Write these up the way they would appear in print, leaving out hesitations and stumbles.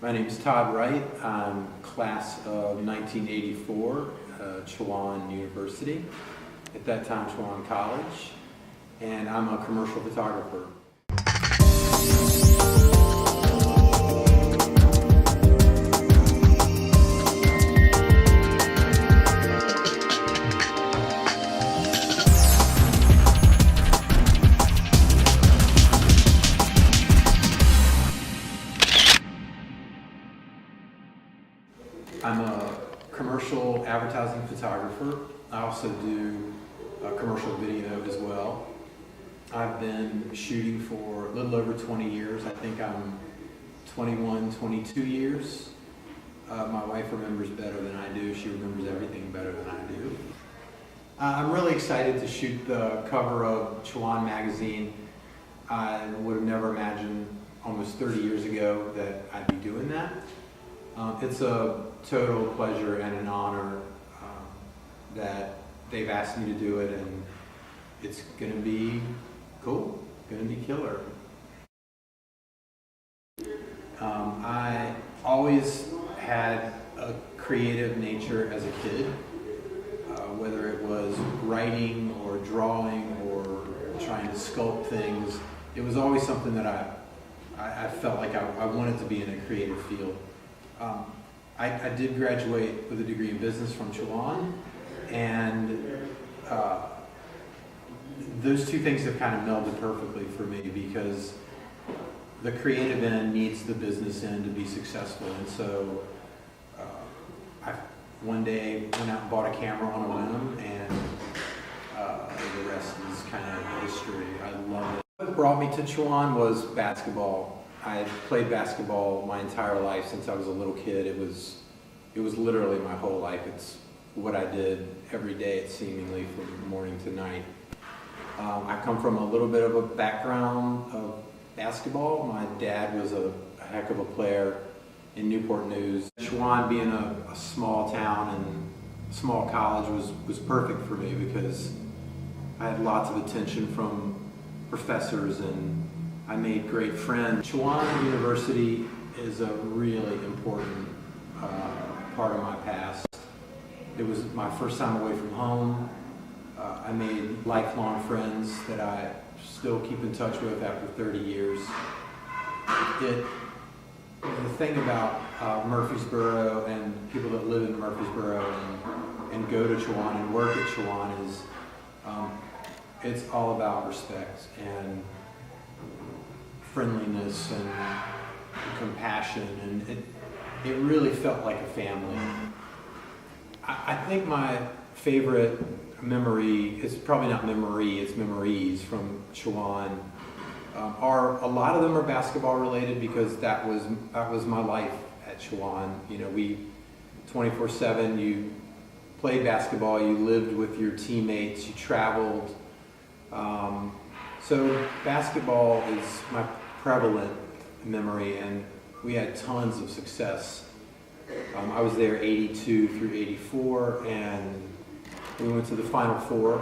My name is Todd Wright. I'm class of 1984, Chowan University. At that time, Chowan College. And I'm a commercial photographer. I'm a commercial advertising photographer. I also do commercial video as well. I've been shooting for a little over 20 years. I think I'm 21, 22 years. My wife remembers better than I do. She remembers everything better than I do. I'm really excited to shoot the cover of Chowan magazine. I would have never imagined almost 30 years ago that I'd be doing that. It's a total pleasure and an honor that they've asked me to do it, and it's going to be cool, going to be killer. I always had a creative nature as a kid, whether it was writing or drawing or trying to sculpt things. It was always something that I felt like I wanted to be in a creative field. I did graduate with a degree in business from Chowan, and those two things have kind of melded perfectly for me because the creative end needs the business end to be successful. And so I one day went out and bought a camera on a whim, and the rest is kind of history. I love it. What brought me to Chowan was basketball. I had played basketball my entire life since I was a little kid. It was literally my whole life. It's what I did every day, seemingly from morning to night. I come from a little bit of a background of basketball. My dad was a heck of a player in Newport News. Chowan, being a small town and small college, was perfect for me because I had lots of attention from professors and I made great friends. Chowan University is a really important part of my past. It was my first time away from home. I made lifelong friends that I still keep in touch with after 30 years. The thing about Murfreesboro and people that live in Murfreesboro and go to Chowan and work at Chowan is it's all about respect and friendliness and compassion, and it really felt like a family. I think my favorite memory, it's probably not memory, it's memories from Chowan, a lot of them are basketball related because that was my life at Chowan. You know, we 24/7, you played basketball, you lived with your teammates, you traveled. So basketball is my prevalent memory, and we had tons of success. I was there 82 through 84, and we went to the Final Four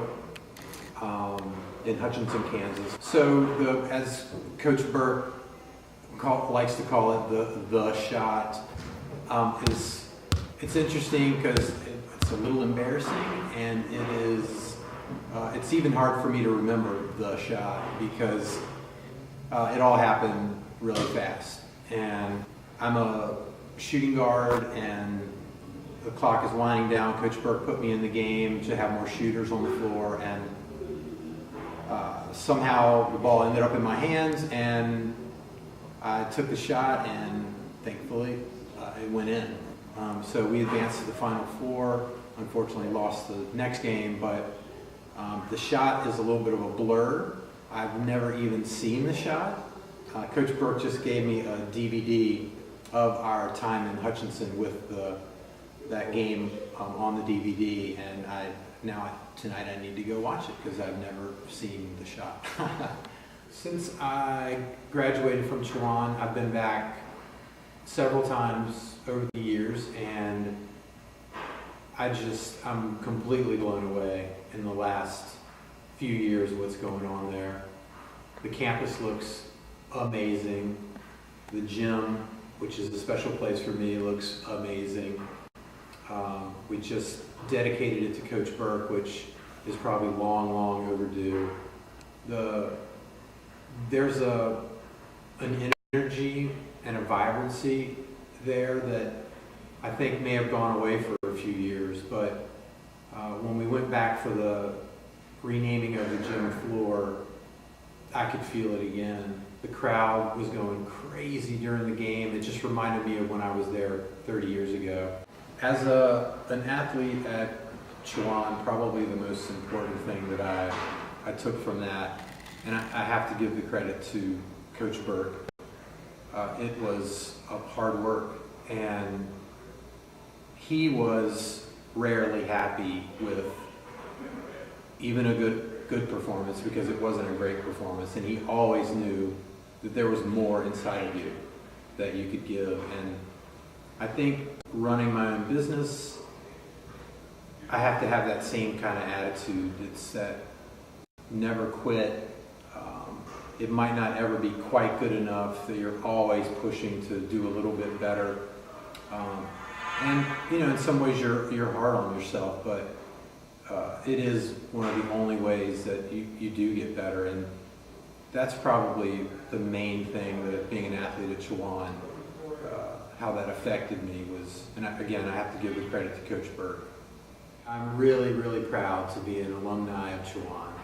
in Hutchinson, Kansas. So as Coach Burke likes to call it, the shot, it's interesting because it's a little embarrassing, and it's even hard for me to remember the shot because it all happened really fast. And I'm a shooting guard, and the clock is winding down. Coach Burke put me in the game to have more shooters on the floor, and somehow the ball ended up in my hands, and I took the shot, and thankfully it went in. So we advanced to the Final Four. Unfortunately lost the next game, but the shot is a little bit of a blur. I've never even seen the shot. Coach Burke just gave me a DVD of our time in Hutchinson with that game on the DVD, and tonight I need to go watch it because I've never seen the shot. Since I graduated from Chowan, I've been back several times over the years, and I'm completely blown away in the last few years of what's going on there. The campus looks amazing. The gym which is a special place for me. It looks amazing. We just dedicated it to Coach Burke, which is probably long, long overdue. There's an energy and a vibrancy there that I think may have gone away for a few years, but when we went back for the renaming of the gym floor, I could feel it again. The crowd was going crazy during the game. It just reminded me of when I was there 30 years ago. As an athlete at Chowan, probably the most important thing that I took from that, and I have to give the credit to Coach Burke. It was hard work, and he was rarely happy with even a good performance, because it wasn't a great performance, and he always knew that there was more inside of you that you could give. And I think running my own business, I have to have that same kind of attitude. It's that never quit. It might not ever be quite good enough, that you're always pushing to do a little bit better. And in some ways you're hard on yourself, but it is one of the only ways that you do get better. And that's probably the main thing, that being an athlete at Chowan, how that affected me was, and again, I have to give the credit to Coach Burke. I'm really, really proud to be an alumni of Chowan.